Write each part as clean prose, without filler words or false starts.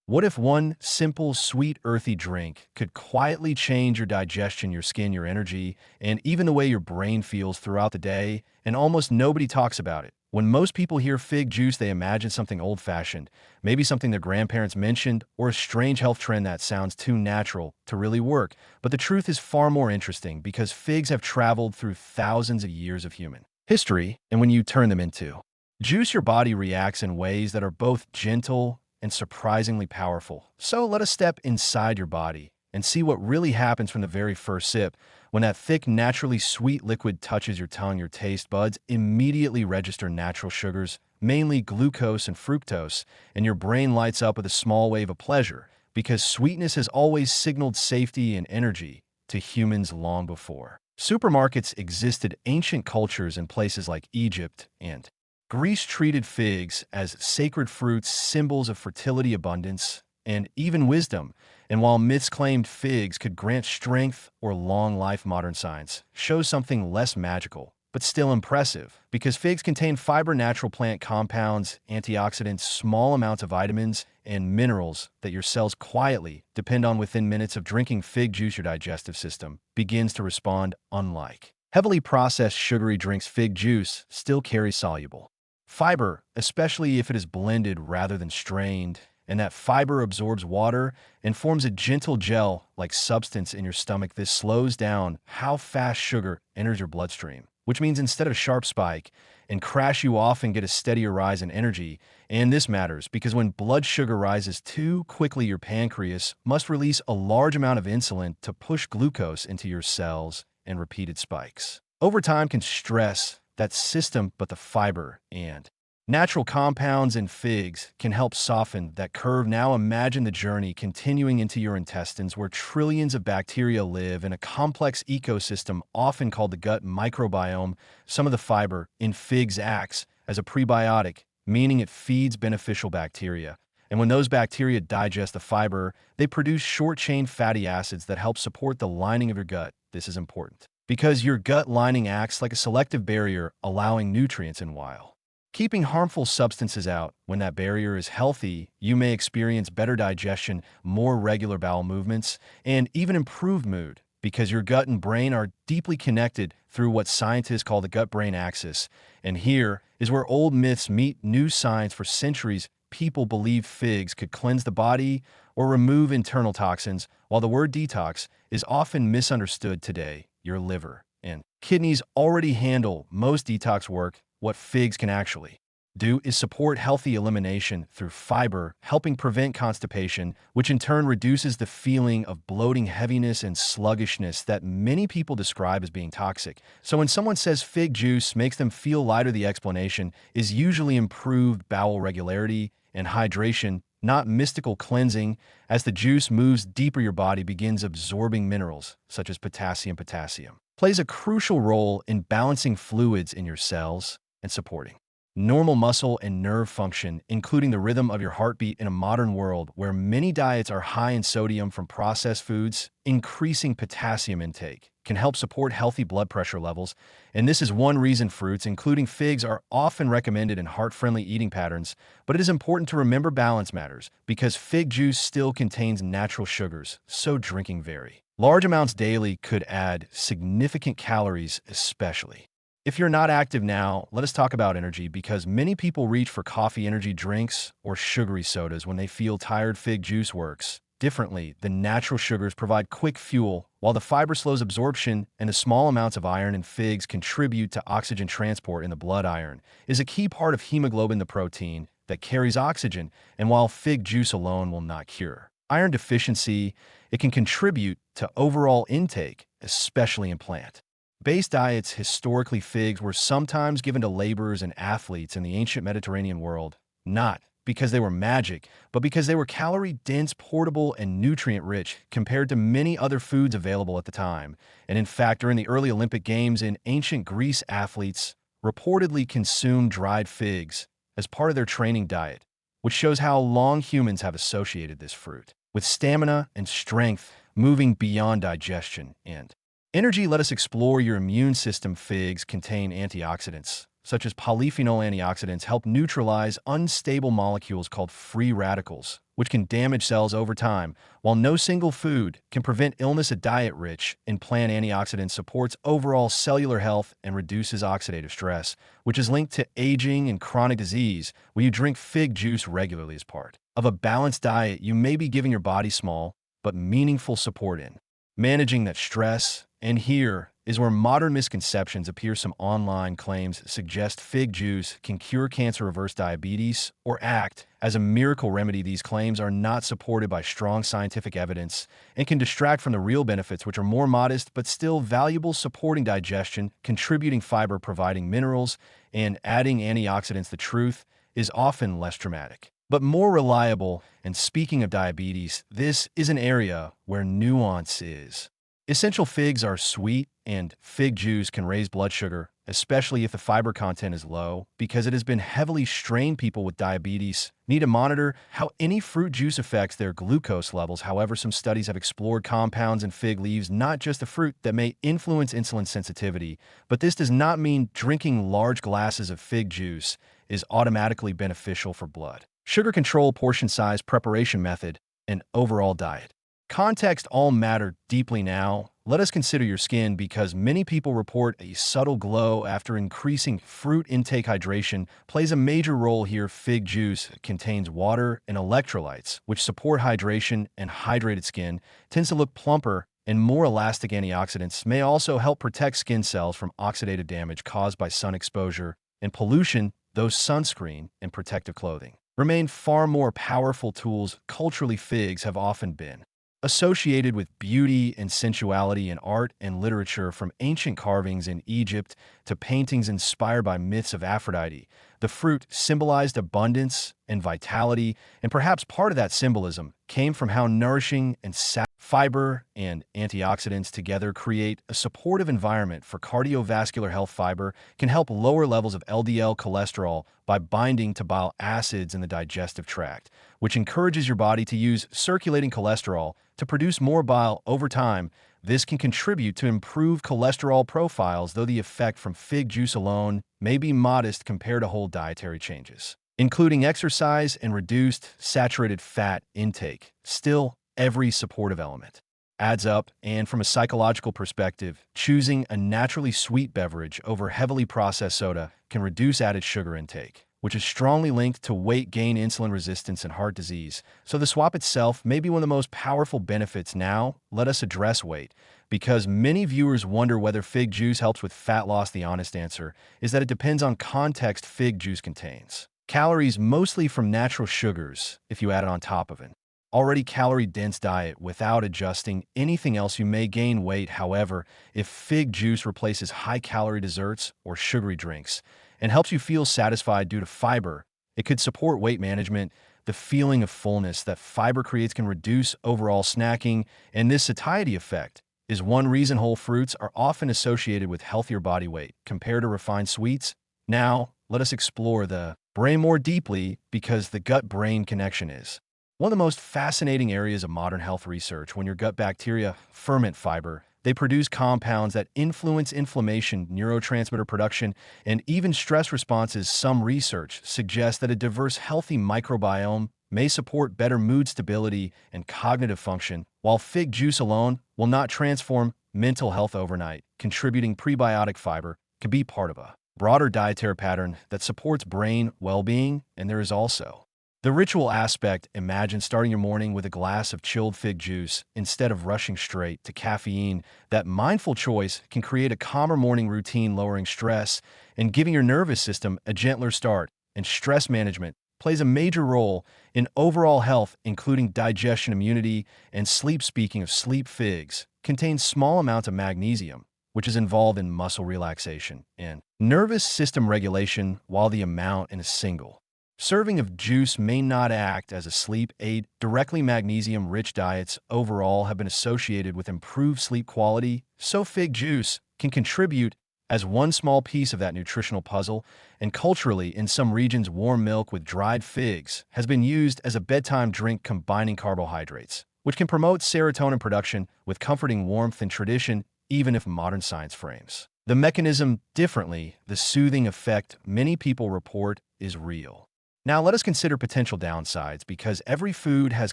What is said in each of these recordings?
What if one simple, sweet, earthy drink could quietly change your digestion, your skin, your energy, and even the way your brain feels throughout the day, and almost nobody talks about it? When most people hear fig juice, they imagine something old-fashioned, maybe something their grandparents mentioned, or a strange health trend that sounds too natural to really work. But the truth is far more interesting because figs have traveled through thousands of years of human history, and when you turn them into juice, your body reacts in ways that are both gentle and surprisingly powerful. So let us step inside your body and see what really happens from the very first sip. When that thick, naturally sweet liquid touches your tongue, your taste buds immediately register natural sugars, mainly glucose and fructose, and your brain lights up with a small wave of pleasure because sweetness has always signaled safety and energy to humans long before supermarkets existed. Ancient cultures in places like Egypt and Greece treated figs as sacred fruits, symbols of fertility, abundance, and even wisdom. And while myths claimed figs could grant strength or long life, modern science shows something less magical, but still impressive, because figs contain fiber, natural plant compounds, antioxidants, small amounts of vitamins, and minerals that your cells quietly depend on. Within minutes of drinking fig juice, your digestive system begins to respond. Unlike heavily processed sugary drinks, fig juice still carries soluble fiber, especially if it is blended rather than strained, and that fiber absorbs water and forms a gentle gel-like substance in your stomach. This slows down how fast sugar enters your bloodstream, which means instead of a sharp spike and crash, you often get a steadier rise in energy. And this matters because when blood sugar rises too quickly, your pancreas must release a large amount of insulin to push glucose into your cells, and repeated spikes over time can stress that system. But the fiber and natural compounds in figs can help soften that curve. Now imagine the journey continuing into your intestines, where trillions of bacteria live in a complex ecosystem often called the gut microbiome. Some of the fiber in figs acts as a prebiotic, meaning it feeds beneficial bacteria. And when those bacteria digest the fiber, they produce short-chain fatty acids that help support the lining of your gut. This is important because your gut lining acts like a selective barrier, allowing nutrients in while keeping harmful substances out. When that barrier is healthy, you may experience better digestion, more regular bowel movements, and even improved mood, because your gut and brain are deeply connected through what scientists call the gut-brain axis. And here is where old myths meet new science. For centuries, people believed figs could cleanse the body or remove internal toxins. While the word detox is often misunderstood today, your liver and kidneys already handle most detox work. What figs can actually do is support healthy elimination through fiber, helping prevent constipation, which in turn reduces the feeling of bloating, heaviness, and sluggishness that many people describe as being toxic. So when someone says fig juice makes them feel lighter, the explanation is usually improved bowel regularity and hydration, not mystical cleansing. As the juice moves deeper, your body begins absorbing minerals such as potassium. Potassium plays a crucial role in balancing fluids in your cells and supporting normal muscle and nerve function, including the rhythm of your heartbeat. In a modern world where many diets are high in sodium from processed foods, increasing potassium intake can help support healthy blood pressure levels. And this is one reason fruits, including figs, are often recommended in heart-friendly eating patterns. But it is important to remember balance matters, because fig juice still contains natural sugars, so drinking very large amounts daily could add significant calories, especially if you're not active. Now, let us talk about energy, because many people reach for coffee, energy drinks, or sugary sodas when they feel tired. Fig juice works differently. The natural sugars provide quick fuel, while the fiber slows absorption, and the small amounts of iron in figs contribute to oxygen transport in the blood. Iron is a key part of hemoglobin, the protein that carries oxygen, and while fig juice alone will not cure iron deficiency, it can contribute to overall intake, especially in plant-based diets. Historically, figs were sometimes given to laborers and athletes in the ancient Mediterranean world, not because they were magic, but because they were calorie-dense, portable, and nutrient-rich compared to many other foods available at the time. And in fact, during the early Olympic Games in ancient Greece, athletes reportedly consumed dried figs as part of their training diet, which shows how long humans have associated this fruit with stamina and strength. Moving beyond digestion and energy, let us explore your immune system. Figs contain antioxidants such as polyphenol antioxidants, help neutralize unstable molecules called free radicals, which can damage cells over time. While no single food can prevent illness, a diet rich in plant antioxidants supports overall cellular health and reduces oxidative stress, which is linked to aging and chronic disease. When you drink fig juice regularly as part of a balanced diet, you may be giving your body small but meaningful support in managing that stress. And here is where modern misconceptions appear. Some online claims suggest fig juice can cure cancer, reverse diabetes, or act as a miracle remedy. These claims are not supported by strong scientific evidence and can distract from the real benefits, which are more modest but still valuable: supporting digestion, contributing fiber, providing minerals, and adding antioxidants. The truth is often less dramatic but more reliable. And speaking of diabetes, this is an area where nuance is essential. Figs are sweet, and fig juice can raise blood sugar, especially if the fiber content is low. Because it has been heavily strained, people with diabetes need to monitor how any fruit juice affects their glucose levels. However, some studies have explored compounds in fig leaves, not just the fruit, that may influence insulin sensitivity. But this does not mean drinking large glasses of fig juice is automatically beneficial for blood sugar control. Portion size, preparation method, and overall diet context all matter deeply. Now, let us consider your skin, because many people report a subtle glow after increasing fruit intake. Hydration plays a major role here. Fig juice contains water and electrolytes, which support hydration, and hydrated skin tends to look plumper and more elastic. Antioxidants may also help protect skin cells from oxidative damage caused by sun exposure and pollution, though sunscreen and protective clothing remain far more powerful tools. Culturally, figs have often been associated with beauty and sensuality in art and literature. From ancient carvings in Egypt to paintings inspired by myths of Aphrodite, the fruit symbolized abundance and vitality, and perhaps part of that symbolism came from how nourishing and fiber and antioxidants together create a supportive environment for cardiovascular health. Fiber can help lower levels of LDL cholesterol by binding to bile acids in the digestive tract, which encourages your body to use circulating cholesterol to produce more bile. Over time, this can contribute to improved cholesterol profiles, though the effect from fig juice alone may be modest compared to whole dietary changes, including exercise and reduced saturated fat intake. Still, every supportive element adds up. And from a psychological perspective, choosing a naturally sweet beverage over heavily processed soda can reduce added sugar intake, which is strongly linked to weight gain, insulin resistance, and heart disease. So the swap itself may be one of the most powerful benefits. Now, let us address weight, because many viewers wonder whether fig juice helps with fat loss. The honest answer is that it depends on context. Fig juice contains calories mostly from natural sugars. If you add it on top of an already calorie-dense diet without adjusting anything else, you may gain weight. However, if fig juice replaces high-calorie desserts or sugary drinks and helps you feel satisfied due to fiber, it could support weight management. The feeling of fullness that fiber creates can reduce overall snacking, and this satiety effect is one reason whole fruits are often associated with healthier body weight compared to refined sweets. Now, let us explore the brain more deeply, because the gut-brain connection is one of the most fascinating areas of modern health research. When your gut bacteria ferment fiber, they produce compounds that influence inflammation, neurotransmitter production, and even stress responses. Some research suggests that a diverse, healthy microbiome may support better mood stability and cognitive function, while fig juice alone will not transform mental health overnight. Contributing prebiotic fiber can be part of a broader dietary pattern that supports brain well-being. And there is also the ritual aspect. Imagine starting your morning with a glass of chilled fig juice instead of rushing straight to caffeine. That mindful choice can create a calmer morning routine, lowering stress and giving your nervous system a gentler start. And stress management plays a major role in overall health, including digestion, immunity, and sleep. Speaking of sleep, figs contain small amounts of magnesium, which is involved in muscle relaxation and nervous system regulation, while the amount in a single serving of juice may not act as a sleep aid directly. Magnesium-rich diets overall have been associated with improved sleep quality, so fig juice can contribute as one small piece of that nutritional puzzle. And culturally, in some regions, warm milk with dried figs has been used as a bedtime drink, combining carbohydrates, which can promote serotonin production with comforting warmth and tradition. Even if modern science frames The mechanism differently, the soothing effect many people report is real. Now let us consider potential downsides because every food has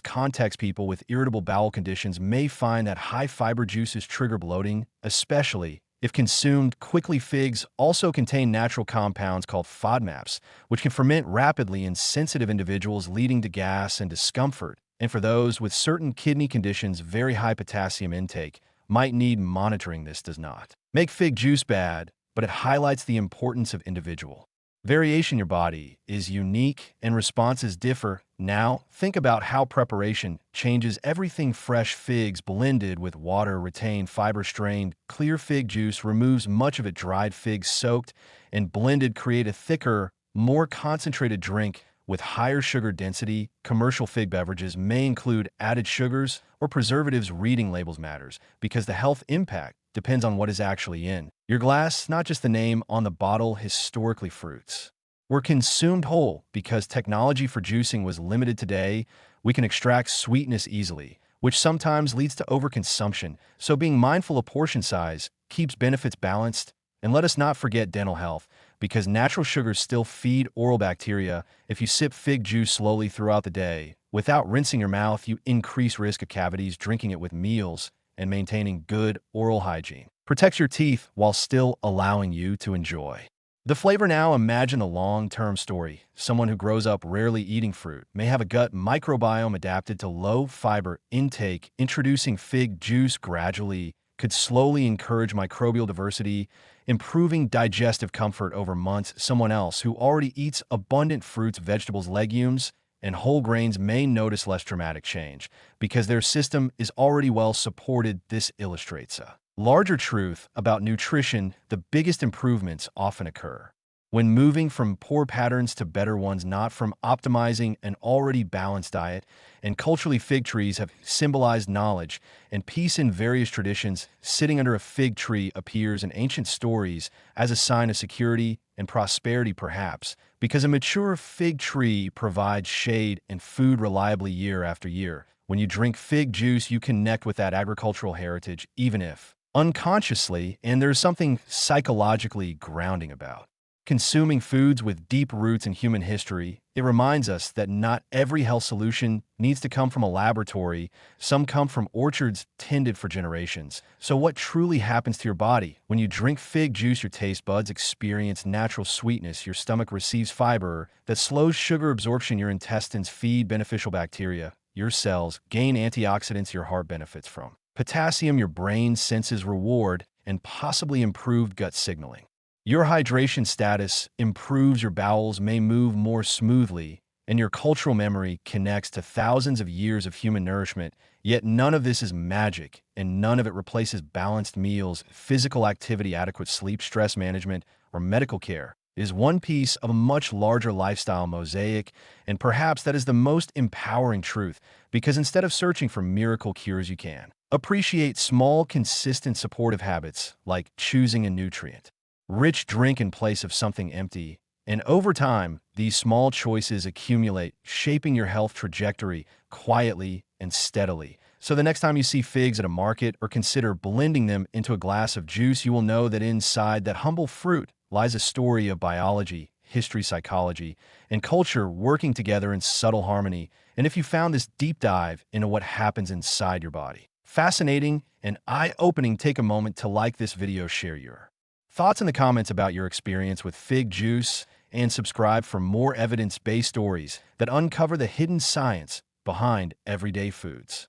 context. People with irritable bowel conditions may find that high fiber juices trigger bloating, especially if consumed quickly. Figs also contain natural compounds called FODMAPs, which can ferment rapidly in sensitive individuals, leading to gas and discomfort. And for those with certain kidney conditions, very high potassium intake might need monitoring. This does not make fig juice bad, but it highlights the importance of individual variation. Your body is unique and responses differ. Now, think about how preparation changes everything. Fresh figs blended with water retain fiber. Strained, clear fig juice removes much of it. Dried figs soaked and blended create a thicker, more concentrated drink with higher sugar density. Commercial fig beverages may include added sugars or preservatives. Reading labels matters because the health impact depends on what is actually in your glass, not just the name on the bottle. Historically, fruits were consumed whole because technology for juicing was limited. Today, we can extract sweetness easily, which sometimes leads to overconsumption. So being mindful of portion size keeps benefits balanced. And let us not forget dental health, because natural sugars still feed oral bacteria. If you sip fig juice slowly throughout the day without rinsing your mouth, you increase risk of cavities. Drinking it with meals and maintaining good oral hygiene protects your teeth while still allowing you to enjoy the flavor. Now imagine a long-term story. Someone who grows up rarely eating fruit may have a gut microbiome adapted to low fiber intake. Introducing fig juice gradually could slowly encourage microbial diversity, improving digestive comfort over months. Someone else who already eats abundant fruits, vegetables, legumes, and whole grains may notice less dramatic change because their system is already well supported. This illustrates a larger truth about nutrition. The biggest improvements often occur when moving from poor patterns to better ones, not from optimizing an already balanced diet. And culturally, fig trees have symbolized knowledge and peace in various traditions. Sitting under a fig tree appears in ancient stories as a sign of security and prosperity, perhaps because a mature fig tree provides shade and food reliably year after year. When you drink fig juice, you connect with that agricultural heritage, even if unconsciously, and there's something psychologically grounding about consuming foods with deep roots in human history. It reminds us that not every health solution needs to come from a laboratory. Some come from orchards tended for generations. So what truly happens to your body? When you drink fig juice, your taste buds experience natural sweetness. Your stomach receives fiber that slows sugar absorption. Your intestines feed beneficial bacteria. Your cells gain antioxidants your heart benefits from. Potassium, your brain senses reward and possibly improved gut signaling. Your hydration status improves. Your bowels may move more smoothly, and your cultural memory connects to thousands of years of human nourishment. Yet none of this is magic, and none of it replaces balanced meals, physical activity, adequate sleep, stress management, or medical care. It is one piece of a much larger lifestyle mosaic, and perhaps that is the most empowering truth, because instead of searching for miracle cures, you can appreciate small, consistent, supportive habits like choosing a nutrient-rich drink in place of something empty. And over time, these small choices accumulate, shaping your health trajectory quietly and steadily. So the next time you see figs at a market or consider blending them into a glass of juice, you will know that inside that humble fruit lies a story of biology, history, psychology, and culture working together in subtle harmony. And if you found this deep dive into what happens inside your body fascinating and eye-opening, take a moment to like this video, share your thoughts in the comments about your experience with fig juice, and subscribe for more evidence-based stories that uncover the hidden science behind everyday foods.